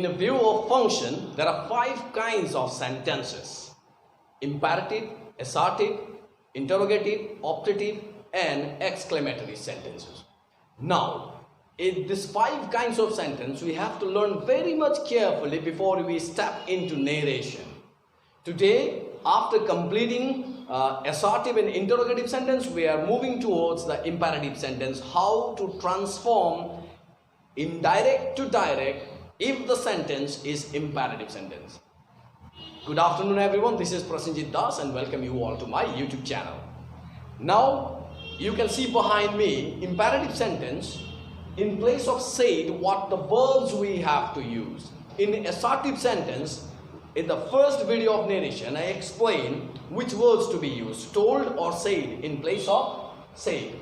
In a view of function, there are 5 kinds of sentences: imperative, assertive, interrogative, optative, and exclamatory sentences. Now, in these 5 kinds of sentence, we have to learn very much carefully before we step into narration. Today, after completing assertive and interrogative sentence, we are moving towards the imperative sentence, how to transform indirect to direct if the sentence is imperative sentence. Good afternoon everyone, this is Prasenjit Das and welcome you all to my YouTube channel. Now you can see behind me imperative sentence. In place of said, what the verbs we have to use. In assertive sentence, in the first video of narration, I explain which words to be used, told or said in place of said,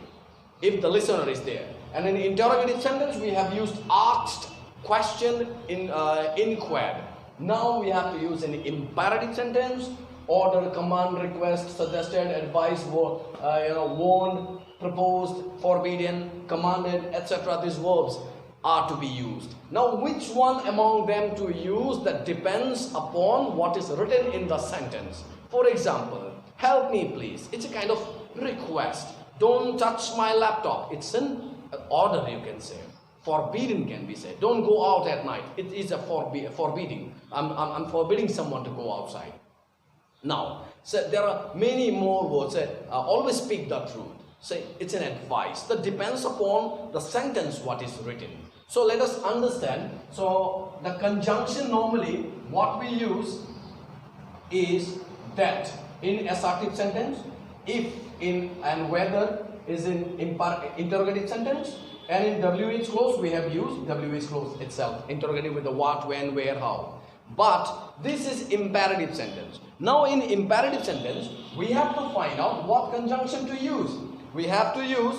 if the listener is there. And in interrogative sentence, we have used asked, questioned, inquired. Now we have to use an imperative sentence: order, command, request, suggested, advised, warned, proposed, forbidden, commanded, etc. These verbs are to be used. Now which one among them to use, that depends upon what is written in the sentence. For example, help me please, it's a kind of request. Don't touch my laptop, it's an order, you can say. Forbidden can be said, don't go out at night, it is a forbidding. I'm forbidding someone to go outside. Now, so there are many more words. Always speak the truth. Say it's an advice. That depends upon the sentence what is written. So let us understand. So the conjunction normally what we use is that in assertive sentence, if, in, and whether is in interrogative sentence, and in WH clause we have used WH clause itself, interrogative with the what, when, where, how. But this is imperative sentence. Now in imperative sentence, we have to find out what conjunction to use. We have to use,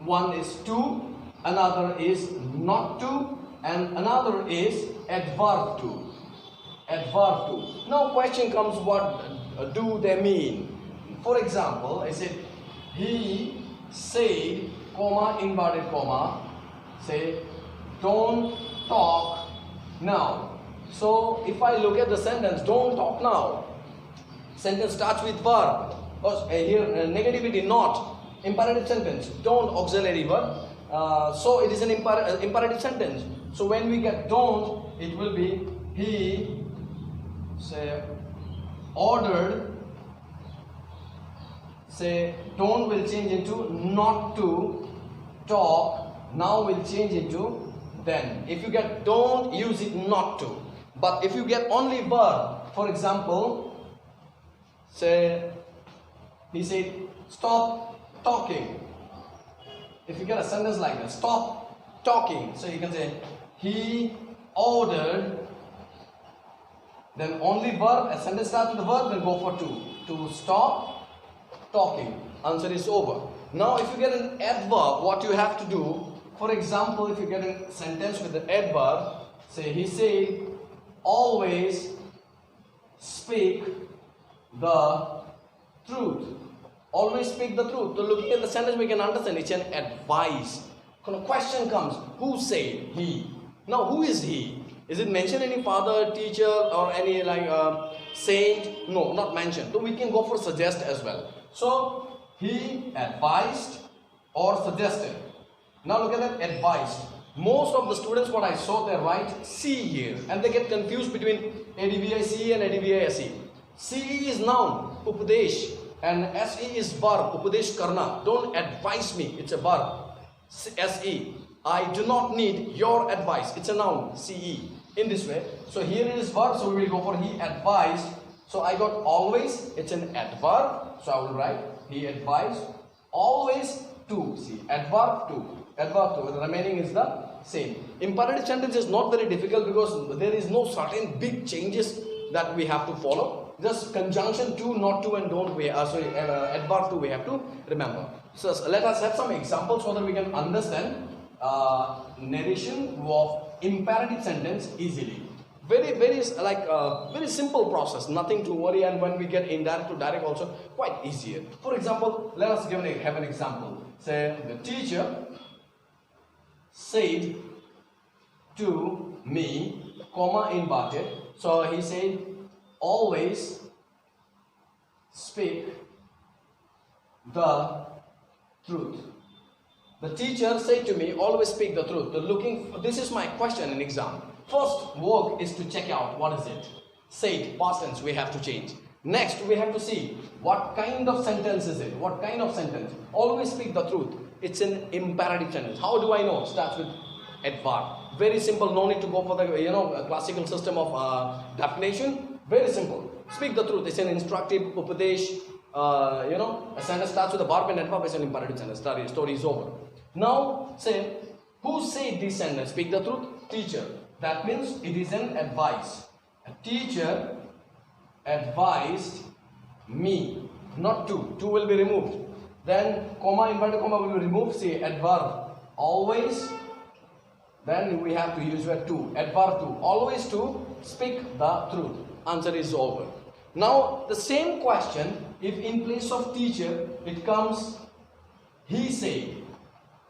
one is to, another is not to, and another is adverb to. Adverb to. Now question comes, what do they mean? For example, I said, he said, comma, inverted comma, say, don't talk now. So if I look at the sentence, don't talk now, sentence starts with verb. Here negativity, not, imperative sentence, don't auxiliary verb, so it is an imperative sentence. So when we get don't, it will be he, say, ordered, say, don't will change into not to talk, now will change into then. If you get don't, use it not to. But if you get only verb, for example, say, he said, stop talking. If you get a sentence like that, stop talking. So you can say, he ordered, then only verb, a sentence starts with the verb, then go for to stop talking. Answer is over. Now if you get an adverb, what you have to do, for example, if you get a sentence with the adverb, say, he said, always speak the truth. Always speak the truth. So looking at the sentence, we can understand it's an advice. When a question comes, who said? He. Now who is he? Is it mentioned any father, teacher, or any saint? No, not mentioned. So we can go for suggest as well. So he advised or suggested. Now look at that, advised. Most of the students, what I saw, they write C here, and they get confused between ADVIC and ADVISE. CE is noun, upadesh, and SE is verb, upadesh karna. Don't advise me, it's a verb. SE, I do not need your advice, it's a noun, CE. In this way, so here it is verb, so we will go for he advised. So I got always, it's an adverb, so I will write he advised always to. See, adverb to. Adverb to, the remaining is the same. Imperative sentence is not very difficult because there is no certain big changes that we have to follow. Just conjunction to, not to, and don't, adverb to we have to remember. So let us have some examples so that we can understand narration of imperative sentence easily. Very simple process, nothing to worry, and when we get indirect to direct also quite easier. For example, let us have an example. Say the teacher said to me, comma inverted. So he said, always speak the truth. The teacher said to me, always speak the truth. This is my question in exam. First work is to check out what is it. Said, past tense, we have to change. Next, we have to see what kind of sentence is it. What kind of sentence? Always speak the truth. It's an imperative sentence. How do I know? Starts with adverb. Very simple. No need to go for the classical system of definition. Very simple. Speak the truth. It's an instructive upadesh. A sentence starts with a verb and adverb. It's an imperative sentence. Story is over. Now, say, who said this sentence? Speak the truth. Teacher. That means it is an advice. A teacher advised me. Not to. To will be removed. Then comma, inverted comma will be removed. See, adverb. Always. Then we have to use word to. Adverb to. Always to speak the truth. Answer is over. Now, the same question, if in place of teacher, it comes he said.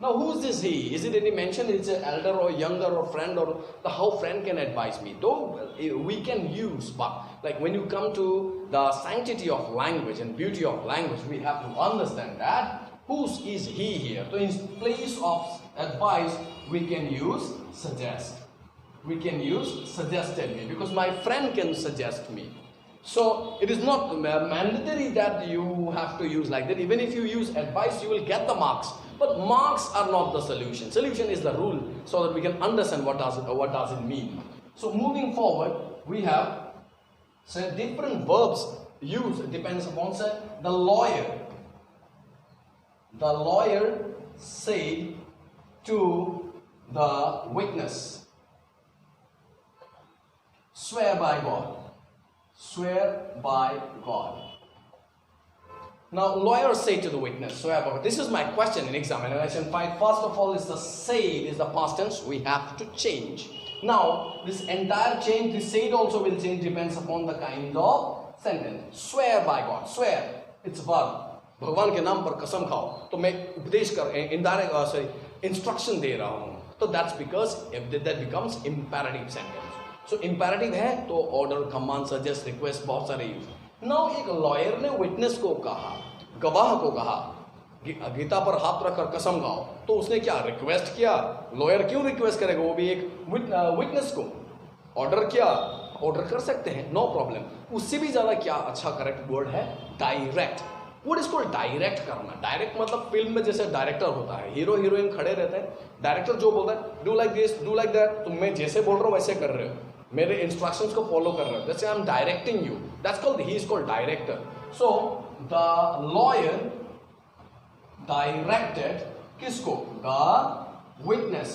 Now, who's this he? Is it any mention? Is it elder or younger or friend, or how friend can advise me? Though we can use, but like when you come to the sanctity of language and beauty of language, we have to understand that whose is he here. So in place of advice, we can use suggest. We can use suggested me, because my friend can suggest me. So it is not mandatory that you have to use like that. Even if you use advice, you will get the marks. But marks are not the solution. Solution is the rule, so that we can understand what does it mean. So moving forward, we have different verbs used. It depends upon the lawyer. The lawyer said to the witness, swear by God. Swear by God. Now, lawyer say to the witness, swear by God. This is my question in examination 5. First of all, is the said is the past tense. We have to change. Now, this entire change, the said also will change, depends upon the kind of sentence. Swear by God. Swear. It's verb. भगवान के नाम पर कसम खाओ. तो मैं उपदेश कर instruction दे रहा हूँ. So that's because that becomes imperative sentence. So imperative है तो order, command, suggest, request बहुत सारे use. Now एक lawyer ने witness को कहा, गवाह को कहा, गीता पर हाथ रखकर कसम खाओ. तो उसने क्या request किया? Lawyer क्यों request करेगा? वो भी एक witness को order किया, order कर सकते हैं, no problem. उससे भी ज़्यादा क्या अच्छा correct word है? Direct. What is called direct करना? Direct मतलब फिल्म में जैसे डायरेक्टर होता है, हीरो हीरोइन खड़े रहते हैं, डायरेक्टर जो बोलता है do like this, do like that, तो मैं जैसे बोल रहा हूँ वैसे कर रहे हो, मेरे इंस्ट्रक्शंस को फॉलो कर रहे हो. जैसे I am directing you, that's called, he is called director. So the lawyer directed किसको? The witness.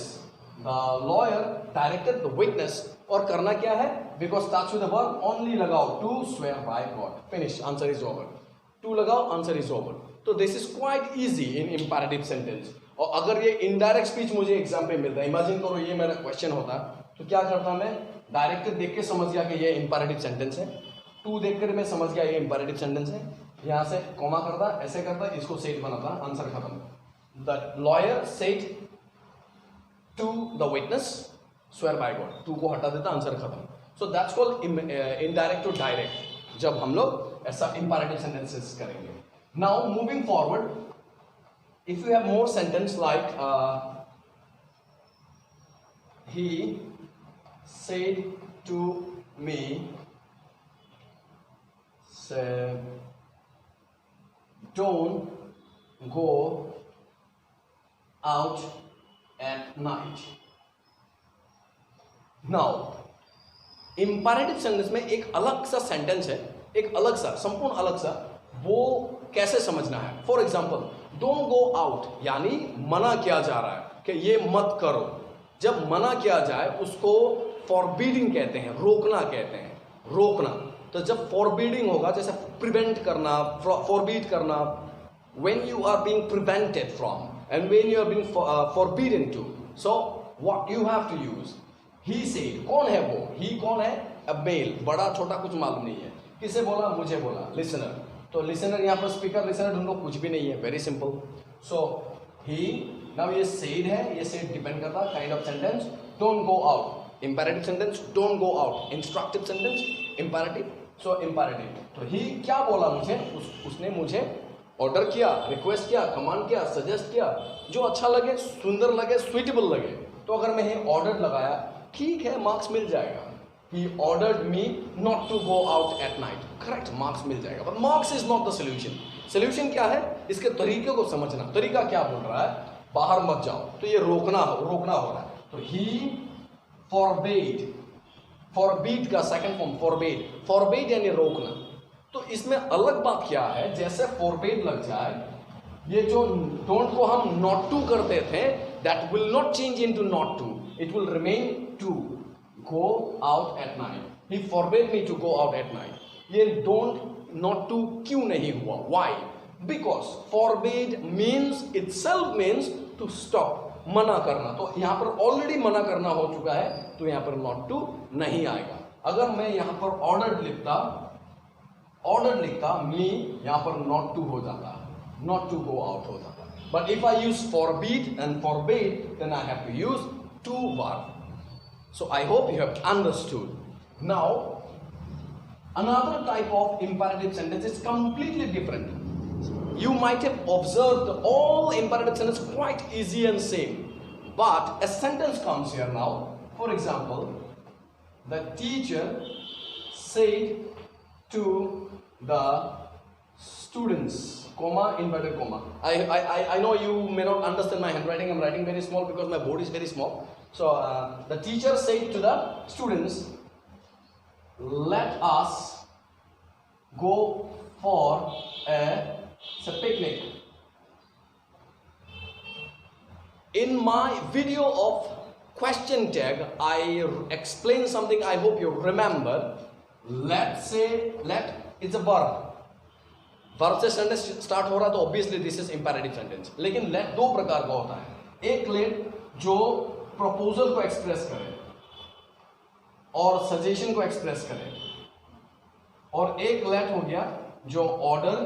The lawyer directed the witness. और करना क्या है? Because starts with the verb only लगाओ, to swear by God. Finish. Answer is over. To लगाओ, answer is over. तो this is quite easy in imperative sentence. और अगर ये इनडायरेक्ट स्पीच मुझे एग्जाम पे मिलता है, इमेजिन करो ये मेरा क्वेश्चन होता, तो क्या करता मैं? डायरेक्ट देख के समझ गया कि ये इंपैरेटिव सेंटेंस है. टू देखकर मैं समझ गया ये इंपैरेटिव सेंटेंस है. यहाँ से कॉमा करता, ऐसे करता, इसको सेट बनाता, आंसर खत्म. The lawyer said to the witness swear by God. To को हटा देता, आंसर खत्म. So that's called indirect to direct, जब हम लोग ऐसा इंपैरेटिव सेंटेंसेस करेंगे. Now moving forward, if you have more sentence like he said to me, say, don't go out at night. Now, imperative sentence में एक अलग सा सेंटेंस है, एक अलग सा, संपूर्ण अलग सा, वो कैसे समझना है? For example, don't go out यानी मना किया जा रहा है कि ये मत करो. जब मना किया जाए उसको फॉरबीडिंग कहते हैं, रोकना कहते हैं, रोकना. तो जब फॉरबीडिंग होगा, जैसे प्रिवेंट करना, फॉरबीड करना, when you are being prevented from and when you are being forbidden to, so what you have to use. He said, कौन है वो? ही कौन है? अ मेल, बड़ा छोटा कुछ मालूम नहीं है. किसे बोला? मुझे बोला. लिसनर. तो लिसनर यहाँ पर स्पीकर, लिसनर ढूंढो, कुछ भी नहीं है, वेरी सिंपल. सो ही, नाउ ये सेड है, ये सेड डिपेंड करता kind of sentence. Don't go out. imperative sentence, don't go out. Instructive sentence, imperative. So imperative. तो ही क्या बोला मुझे, उसने मुझे ऑर्डर किया, रिक्वेस्ट किया, कमांड किया, सजेस्ट किया, जो अच्छा लगे, सुंदर लगे, सुइटेबल लगे. तो अगर मैं ये ऑर्डर लगाया, ठीक है, मार्क्स मिल जाएगा. He ordered me not to go out at night. Correct, marks मिल जाएगा. But marks is not the solution. Solution क्या है? इसके तरीके को समझना. तरीका क्या बोल रहा है? बाहर मत जाओ. तो ये रोकना हो रहा है. तो he forbade. Forbid का सेकंड फॉर्म forbade. Forbade यानी रोकना. तो इसमें अलग बात क्या है? जैसे forbade लग जाए, ये जो don't को हम not to करते थे, that will not change into not to. It will remain to. Go out at night. He forbade me to go out at night. ये don't not to क्यों नहीं हुआ? Why? Because forbade means itself means to stop. मना करना. तो यहाँ पर already मना करना हो चुका है, तो यहाँ पर not to नहीं आएगा. अगर मैं यहाँ पर ordered लिखता me यहाँ पर not to हो जाता, not to go out हो जाता. But if I use forbid and forbade, then I have to use to verb. So I hope you have understood. Now, another type of imperative sentence is completely different. You might have observed all imperative sentences quite easy and same. But a sentence comes here now. For example, the teacher said to the students, comma, inverted comma. I know you may not understand my handwriting. I'm writing very small because my board is very small. So the teacher said to the students, let us go for a picnic. In my video of question tag, I explained something I hope you remember. Let is a verb. Verb से sentence start हो रहा तो obviously this is imperative sentence. लेकिन let दो प्रकार का होता है. एक let जो प्रपोजल को एक्सप्रेस करे और सजेशन को एक्सप्रेस करे, और एक लेट हो गया जो ऑर्डर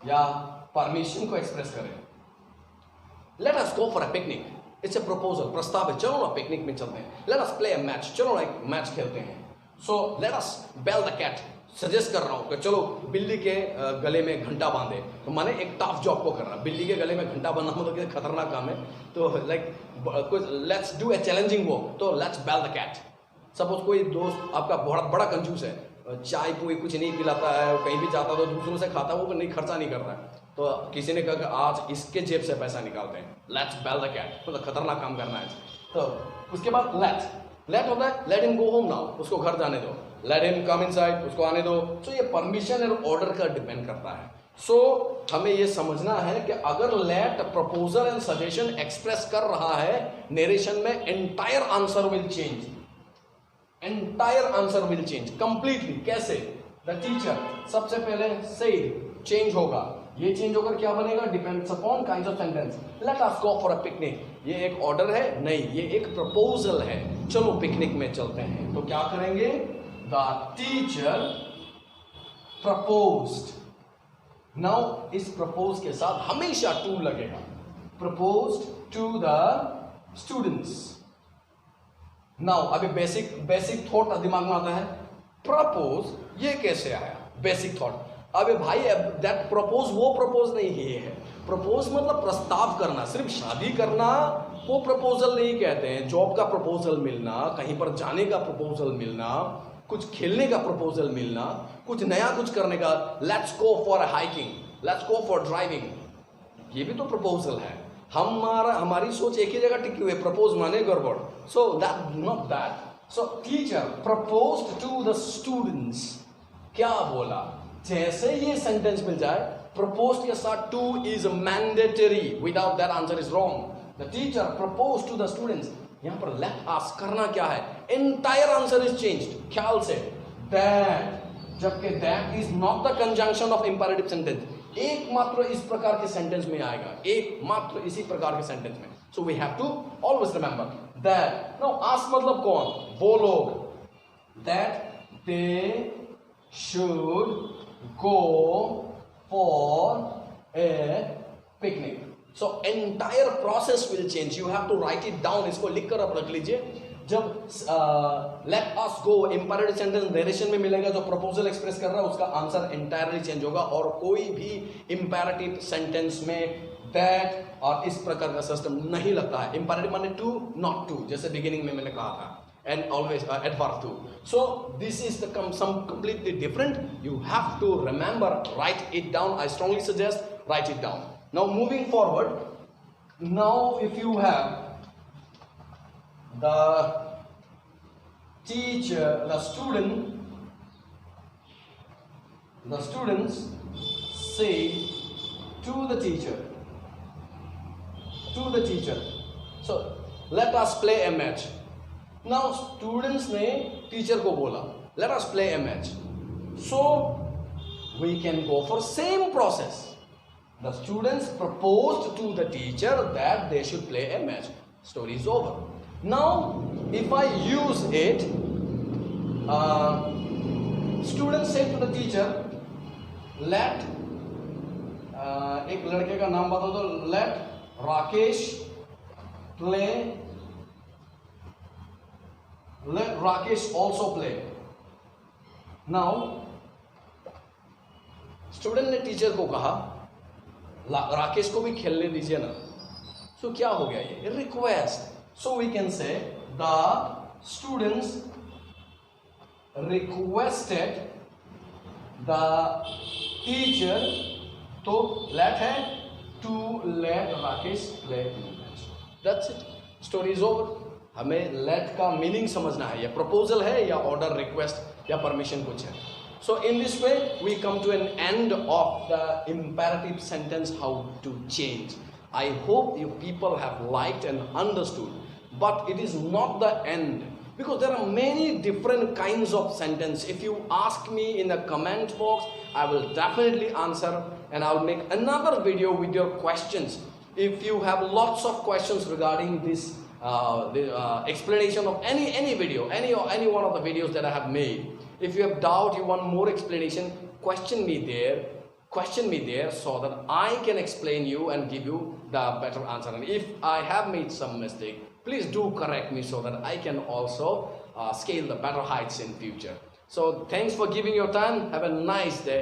या परमिशन को एक्सप्रेस करे. Let us go for a picnic. It's a proposal, प्रस्ताव है, चलो ना पिकनिक में चलते हैं. Let us play a match, चलो ना एक मैच खेलते हैं. So let us bell the cat. Suggest कर रहा हूं कि चलो बिल्ली के गले में घंटा बांधे. तो माने एक टफ जॉब को कर रहा है. बिल्ली के गले में घंटा बांधना मतलब खतरनाक काम है. तो लाइक कुछ let's do a challenging work. तो let's bell the cat. Suppose कोई दोस्त आपका बहुत बड़ा कंजूस है, चाय पूरी कुछ नहीं पिलाता है, कहीं भी जाता तो दूसरों से खाता है, वो नहीं खर्चा नहीं कर रहा है. तो किसी ने कहा कि आज इसके जेब से पैसा निकालते हैं. Let's bell the cat. मतलब खतरनाक काम करना है. तो उसके बाद लेट होता है let him go home now. उसको घर जाने दो. Let him come inside. उसको आने दो. तो ये परमिशन और ऑर्डर का डिपेंड करता है. सो हमें ये समझना है कि अगर let proposal and suggestion express कर रहा है नरेशन में, entire answer will change. Entire answer will change completely. कैसे? द टीचर सबसे पहले से चेंज होगा. ये चेंज होकर क्या बनेगा? Depends upon kinds of sentence. Late us go for a picnic. ये एक ऑर्डर है? नहीं, ये एक प्रपोजल है. चलो पिकनिक में चलते हैं. तो क्या करेंगे? The teacher proposed. नाउ इस प्रपोज के साथ हमेशा टू लगेगा. Proposed to the students. Now अभी बेसिक थॉट दिमाग में आता है. प्रपोज ये कैसे आया? Basic thought. अबे भाई दैट प्रपोज वो प्रपोज नहीं है. प्रपोज मतलब प्रस्ताव करना. सिर्फ शादी करना वो प्रपोजल नहीं कहते हैं. जॉब का प्रपोजल मिलना, कहीं पर जाने का प्रपोजल मिलना, कुछ खेलने का प्रपोजल मिलना, कुछ नया कुछ करने का. Let's go for hiking, let's go for driving, ये भी तो प्रपोजल है. हमारी सोच एक ही जगह टिकी हुई है. प्रपोज माने गड़बड़. So that not that. So teacher proposed to the students. क्या बोला? जैसे ये सेंटेंस मिल जाए, प्रपोज्ड के साथ to is mandatory. Without that answer is wrong. The teacher proposed to the students. यहां पर लेट अस करना क्या है? Entire answer is changed. ख्याल से दैट, जबकि that is not the conjunction of imperative sentence. एकमात्र इस प्रकार के सेंटेंस में आएगा, एकमात्र इसी प्रकार के सेंटेंस में. So we have to always remember that. Now ask मतलब कौन? वो लोग. That they should go for a picnic. So entire process will change. You have to write it down. इसको लिख कर आप रख लीजिए. जब let us go imperative sentence narration में मिलेगा, जो प्रपोजल एक्सप्रेस कर रहा है उसका आंसर एंटायरली चेंज होगा, और कोई भी इंपैरेटिव सेंटेंस में दैट और इस प्रकार का सिस्टम नहीं लगता है. इंपैरेटिव माने टू, नॉट टू, जैसे बिगिनिंग में मैंने कहा था, and always adverb to. So this is the some completely different. You have to remember, write it down. I strongly suggest write it down. Now moving forward, now if you have the teacher, the students say to the teacher, so let us play a match. Now students ने teacher को बोला let us play a match, so we can go for same process. The students proposed to the teacher that they should play a match. Story is over. Now if I use it, students say to the teacher, let एक लड़के का नाम बता दो, let Rakesh play, let Rakesh also play. Now student ने teacher को कहा राकेश को भी खेलने दीजिए ना. सो क्या हो गया ये request. So we can say the students requested the teacher, तो लेट है to let Rakesh play in match. That's it, story is over. हमें लेट का मीनिंग समझना है, या प्रपोजल है या ऑर्डर, रिक्वेस्ट या परमिशन कुछ है. So in this way we come to an end of the imperative sentence how to change. I hope you people have liked and understood, but it is not the end, because there are many different kinds of sentence. If you ask me in the comment box, I will definitely answer, and I'll make another video with your questions. If you have lots of questions regarding this explanation of any video, any one of the videos that I have made, if you have doubt, you want more explanation, question me there so that I can explain you and give you the better answer. And if I have made some mistake, please do correct me so that I can also scale the better heights in future. So thanks for giving your time. Have a nice day.